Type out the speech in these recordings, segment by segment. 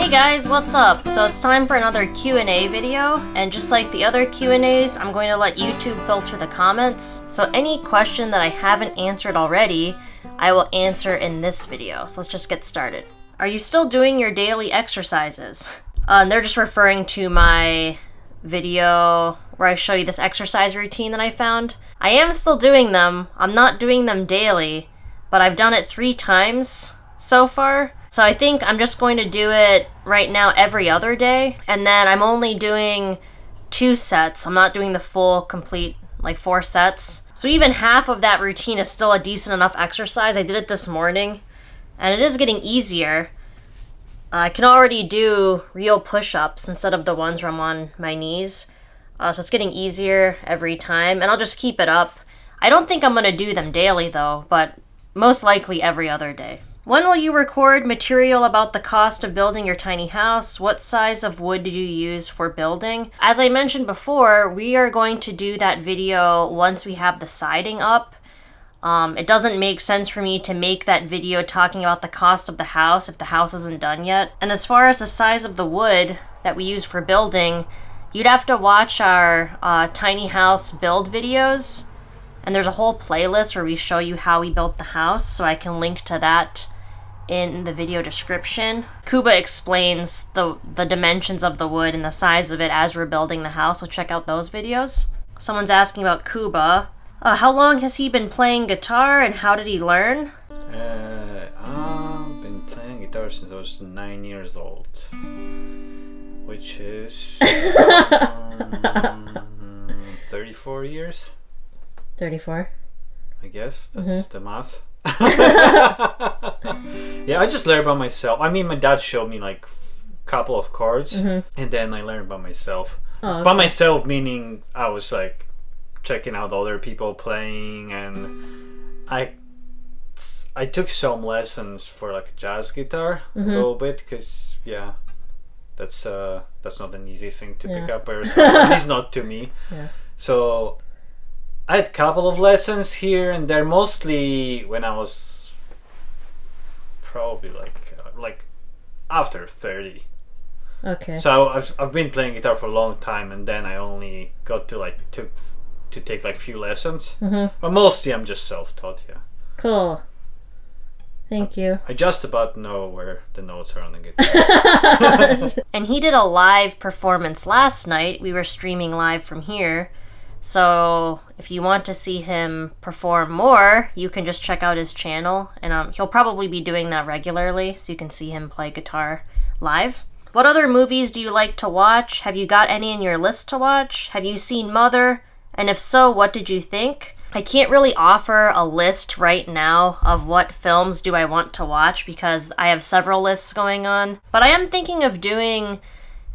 Hey guys, what's up? So it's time for another Q&A video, and just like the other Q&As, I'm going to let YouTube filter the comments. So any question that I haven't answered already, I will answer in this video. So let's just get started. Are you still doing your daily exercises? And they're just referring to my video where I show you this exercise routine that I found. I am still doing them. I'm not doing them daily, but I've done it 3 times so far. So I think I'm just going to do it right now every other day, and then I'm only doing 2 sets. I'm not doing the full, complete, 4 sets. So even half of that routine is still a decent enough exercise. I did it this morning, and it is getting easier. I can already do real push-ups instead of the ones where I'm on my knees. So it's getting easier every time, and I'll just keep it up. I don't think I'm going to do them daily, though, but most likely every other day. When will you record material about the cost of building your tiny house? What size of wood did you use for building? As I mentioned before, we are going to do that video once we have the siding up. It doesn't make sense for me to make that video talking about the cost of the house if the house isn't done yet. And as far as the size of the wood that we use for building, you'd have to watch our tiny house build videos. And there's a whole playlist where we show you how we built the house, so I can link to that in the video description. Kuba explains the dimensions of the wood and the size of it as we're building the house, so check out those videos. Someone's asking about Kuba. How long has he been playing guitar and how did he learn? I've been playing guitar since I was 9 years old, which is 34 years. 34? I guess that's the math. Yeah, I just learned by myself. I mean, my dad showed me like couple of chords, and then I learned by myself. Oh, okay. By myself meaning I was like checking out other people playing, and I took some lessons for like jazz guitar a little bit, because yeah, that's not an easy thing to pick up by yourself. At least not to me. Yeah. So I had a couple of lessons here and there, mostly when I was probably like after 30. Okay. So I've been playing guitar for a long time, and then I only got to take like few lessons. But mostly I'm just self-taught. Yeah. Cool. Thank you. I just about know where the notes are on the guitar. And he did a live performance last night. We were streaming live from here. So if you want to see him perform more, you can just check out his channel, and he'll probably be doing that regularly, so you can see him play guitar live. What other movies do you like to watch? Have you got any in your list to watch? Have you seen Mother? And if so, what did you think? I can't really offer a list right now of what films do I want to watch, because I have several lists going on. But I am thinking of doing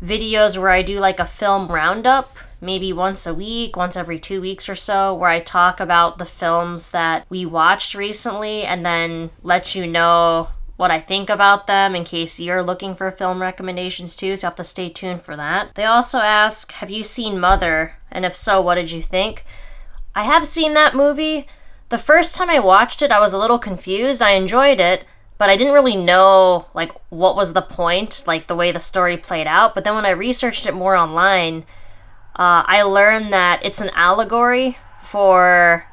videos where I do like a film roundup, maybe once a week, once every 2 weeks or so, where I talk about the films that we watched recently and then let you know what I think about them in case you're looking for film recommendations too, so you have to stay tuned for that. They also ask, have you seen Mother? And if so, what did you think? I have seen that movie. The first time I watched it, I was a little confused. I enjoyed it, but I didn't really know what was the point, the way the story played out. But then when I researched it more online, I learned that it's an allegory for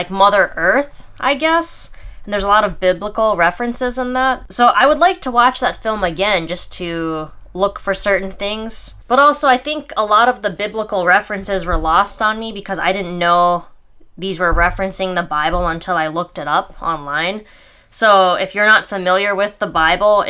Mother Earth, I guess. And there's a lot of biblical references in that. So I would like to watch that film again just to look for certain things. But also I think a lot of the biblical references were lost on me because I didn't know these were referencing the Bible until I looked it up online. So if you're not familiar with the Bible,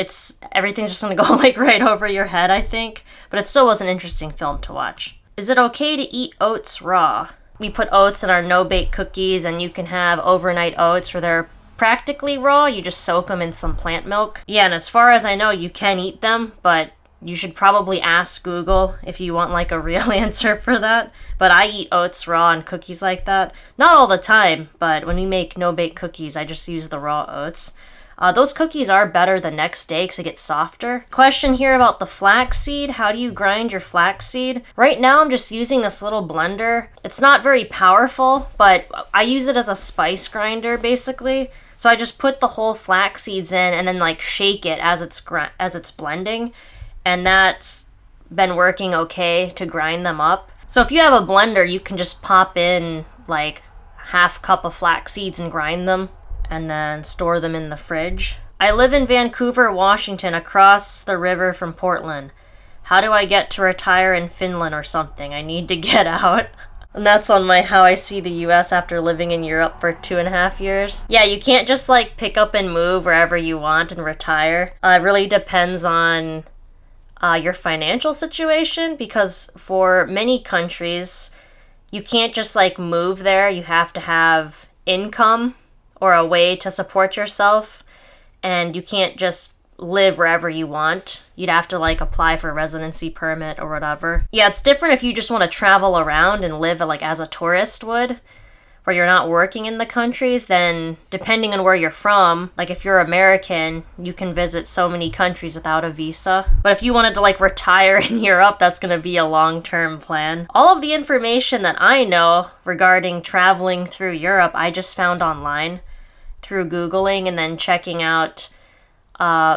everything's just gonna go right over your head, I think. But it still was an interesting film to watch. Is it okay to eat oats raw? We put oats in our no-bake cookies, and you can have overnight oats where they're practically raw. You just soak them in some plant milk. Yeah, and as far as I know, you can eat them, but you should probably ask Google if you want a real answer for that. But I eat oats raw and cookies like that. Not all the time, but when we make no-bake cookies, I just use the raw oats. Those cookies are better the next day because it gets softer. Question here about the flaxseed. How do you grind your flaxseed? Right now I'm just using this little blender. It's not very powerful, but I use it as a spice grinder basically. So I just put the whole flax seeds in and then like shake it as it's blending. and that's been working okay to grind them up. So if you have a blender, you can just pop in like half cup of flax seeds and grind them and then store them in the fridge. I live in Vancouver, Washington, across the river from Portland. How do I get to retire in Finland or something? I need to get out. And that's on my How I See the US After Living in Europe for 2.5 years. Yeah, you can't just like pick up and move wherever you want and retire. It really depends on your financial situation, because for many countries, you can't just like move there. You have to have income or a way to support yourself, and you can't just live wherever you want. You'd have to like apply for a residency permit or whatever. Yeah, it's different if you just want to travel around and live like as a tourist would, where you're not working in the countries. Then depending on where you're from, like if you're American, you can visit so many countries without a visa. But if you wanted to like retire in Europe, that's going to be a long-term plan. All of the information that I know regarding traveling through Europe, I just found online through Googling and then checking out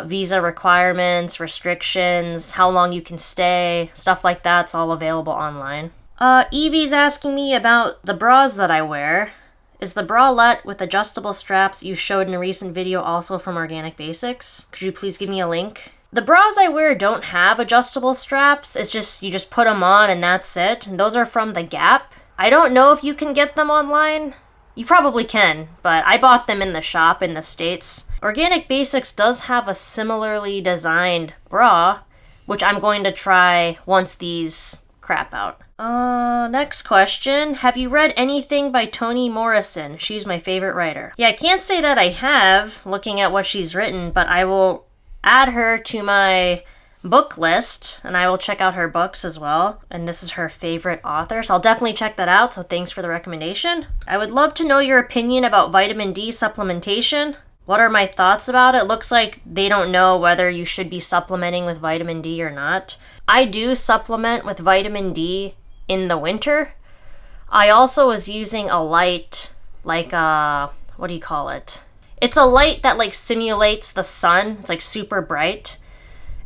visa requirements, restrictions, how long you can stay, stuff like that's all available online. Evie's asking me about the bras that I wear. Is the bralette with adjustable straps you showed in a recent video also from Organic Basics? Could you please give me a link? The bras I wear don't have adjustable straps. It's just, you just put them on and that's it. And those are from The Gap. I don't know if you can get them online. You probably can, but I bought them in the shop in the States. Organic Basics does have a similarly designed bra, which I'm going to try once these crap out. Next question. Have you read anything by Toni Morrison? She's my favorite writer. Yeah, I can't say that I have, looking at what she's written, but I will add her to my book list, and I will check out her books as well. And this is her favorite author, so I'll definitely check that out, so thanks for the recommendation. I would love to know your opinion about vitamin D supplementation. What are my thoughts about it? Looks like they don't know whether you should be supplementing with vitamin D or not. I do supplement with vitamin D in the winter. I also was using a light, like what do you call it? It's a light that like simulates the sun. It's like super bright.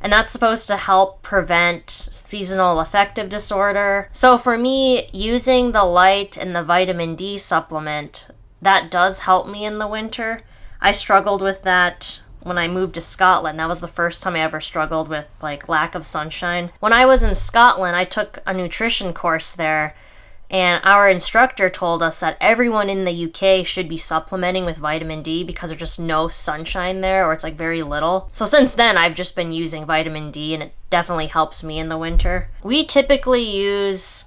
And that's supposed to help prevent seasonal affective disorder. So for me, using the light and the vitamin D supplement, that does help me in the winter. I struggled with that when I moved to Scotland. That was the first time I ever struggled with like lack of sunshine. When I was in Scotland, I took a nutrition course there, and our instructor told us that everyone in the UK should be supplementing with vitamin D because there's just no sunshine there, or it's like very little. So since then, I've just been using vitamin D, and it definitely helps me in the winter. We typically use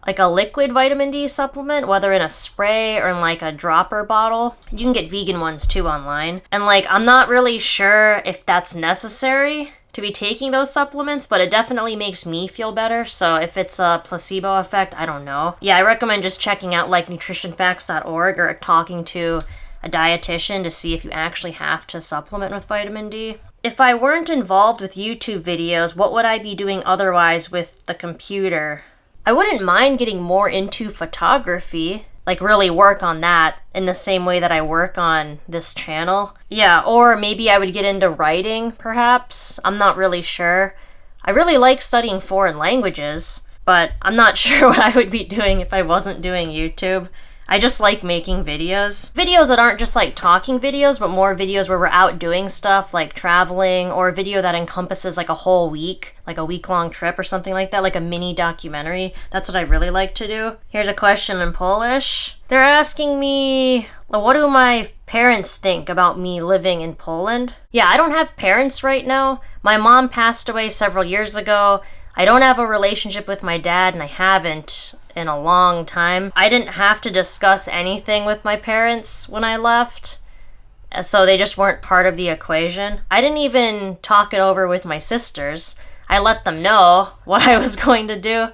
like a liquid vitamin D supplement, whether in a spray or in like a dropper bottle. You can get vegan ones too online. And like, I'm not really sure if that's necessary to be taking those supplements, but it definitely makes me feel better. So if it's a placebo effect, I don't know. Yeah, I recommend just checking out like nutritionfacts.org or talking to a dietitian to see if you actually have to supplement with vitamin D. If I weren't involved with YouTube videos, what would I be doing otherwise with the computer? I wouldn't mind getting more into photography, like really work on that in the same way that I work on this channel. Yeah, or maybe I would get into writing, perhaps. I'm not really sure. I really like studying foreign languages, but I'm not sure what I would be doing if I wasn't doing YouTube. I just like making videos. Videos that aren't just like talking videos, but more videos where we're out doing stuff like traveling, or a video that encompasses like a whole week, like a week-long trip or something like that, like a mini documentary. That's what I really like to do. Here's a question in Polish. They're asking me, what do my parents think about me living in Poland? Yeah, I don't have parents right now. My mom passed away several years ago. I don't have a relationship with my dad, and I haven't in a long time. I didn't have to discuss anything with my parents when I left, so they just weren't part of the equation. I didn't even talk it over with my sisters. I let them know what I was going to do,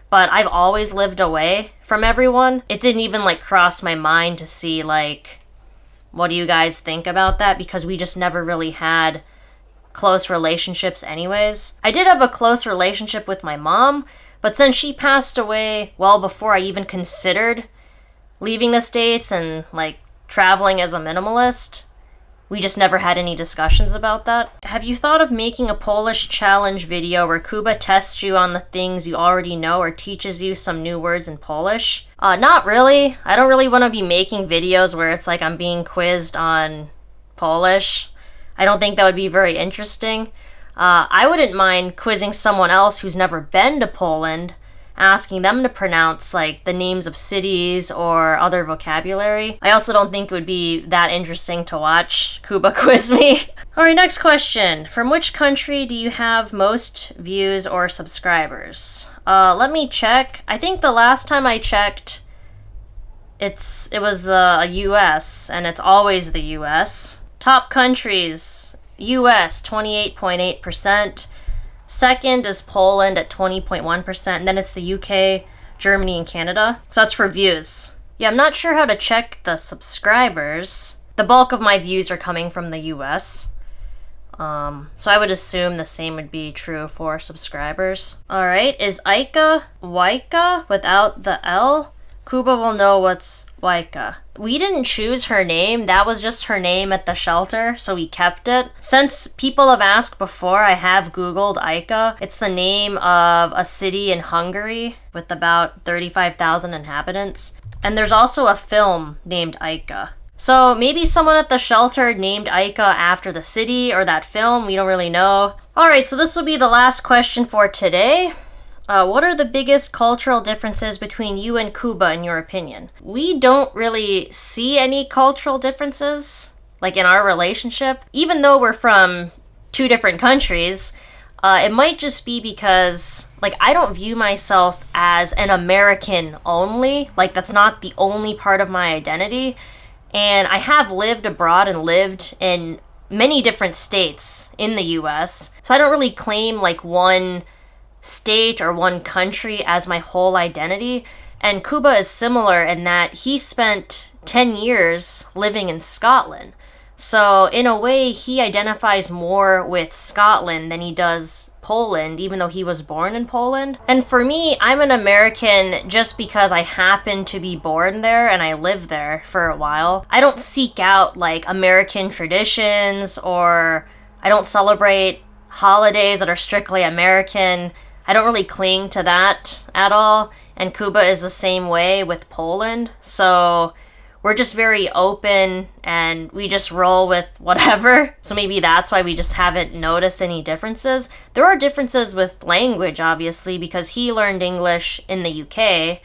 but I've always lived away from everyone. It didn't even like cross my mind to see like, what do you guys think about that? Because we just never really had close relationships anyways. I did have a close relationship with my mom, but since she passed away well before I even considered leaving the States and like traveling as a minimalist, We just never had any discussions about that. Have you thought of making a Polish challenge video where Kuba tests you on the things you already know or teaches you some new words in Polish? Not really. I don't really want to be making videos where it's like I'm being quizzed on Polish. I don't think that would be very interesting. I wouldn't mind quizzing someone else who's never been to Poland, asking them to pronounce like the names of cities or other vocabulary. I also don't think it would be that interesting to watch Kuba quiz me. Alright, next question. From which country do you have most views or subscribers? Let me check. I think the last time I checked, it was the US, and it's always the US. Top countries, US 28.8%. Second is Poland at 20.1%, and then it's the UK, Germany, and Canada. So that's for views. Yeah, I'm not sure how to check the subscribers. The bulk of my views are coming from the US. So I would assume the same would be true for subscribers. Alright, is Aika Waika without the L? Kuba will know what's Waika. We didn't choose her name, that was just her name at the shelter, so we kept it. Since people have asked before, I have Googled Aika. It's the name of a city in Hungary with about 35,000 inhabitants. And there's also a film named Aika. So maybe someone at the shelter named Aika after the city or that film, we don't really know. Alright, so this will be the last question for today. What are the biggest cultural differences between you and Kuba, in your opinion? We don't really see any cultural differences, like in our relationship. Even though we're from two different countries, it might just be because, like, I don't view myself as an American only. Like, that's not the only part of my identity. And I have lived abroad and lived in many different states in the US. So I don't really claim, like, one state or one country as my whole identity. And Kuba is similar in that he spent 10 years living in Scotland. So in a way, he identifies more with Scotland than he does Poland, even though he was born in Poland. And for me, I'm an American just because I happen to be born there and I lived there for a while. I don't seek out like American traditions, or I don't celebrate holidays that are strictly American. I don't really cling to that at all, and Kuba is the same way with Poland, so we're just very open and we just roll with whatever, so maybe that's why we just haven't noticed any differences. There are differences with language, obviously, because he learned English in the UK,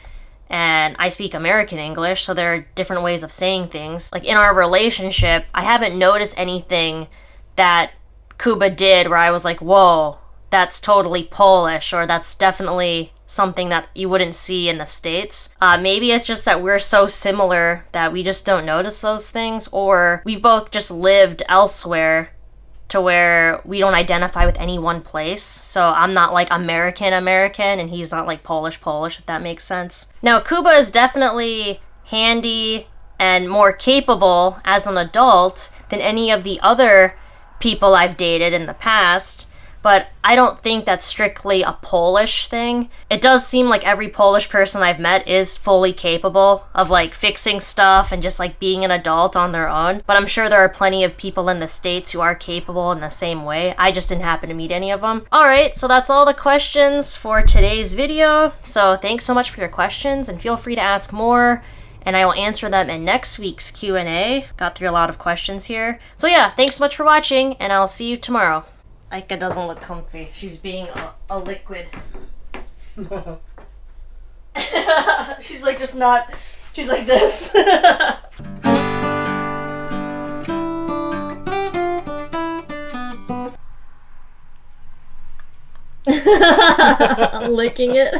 and I speak American English, so there are different ways of saying things. Like in our relationship, I haven't noticed anything that Kuba did where I was like, whoa, that's totally Polish, or that's definitely something that you wouldn't see in the States. Maybe it's just that we're so similar that we just don't notice those things, or we've both just lived elsewhere to where we don't identify with any one place. So I'm not like American and he's not like Polish, if that makes sense. Now, Kuba is definitely handy and more capable as an adult than any of the other people I've dated in the past, but I don't think that's strictly a Polish thing. It does seem like every Polish person I've met is fully capable of like fixing stuff and just like being an adult on their own. But I'm sure there are plenty of people in the States who are capable in the same way. I just didn't happen to meet any of them. Alright, so that's all the questions for today's video. So thanks so much for your questions, and feel free to ask more, and I will answer them in next week's Q&A. Got through a lot of questions here. So yeah, thanks so much for watching, and I'll see you tomorrow. Aika doesn't look comfy. She's being a liquid. She's like just not... She's like this. I'm licking it.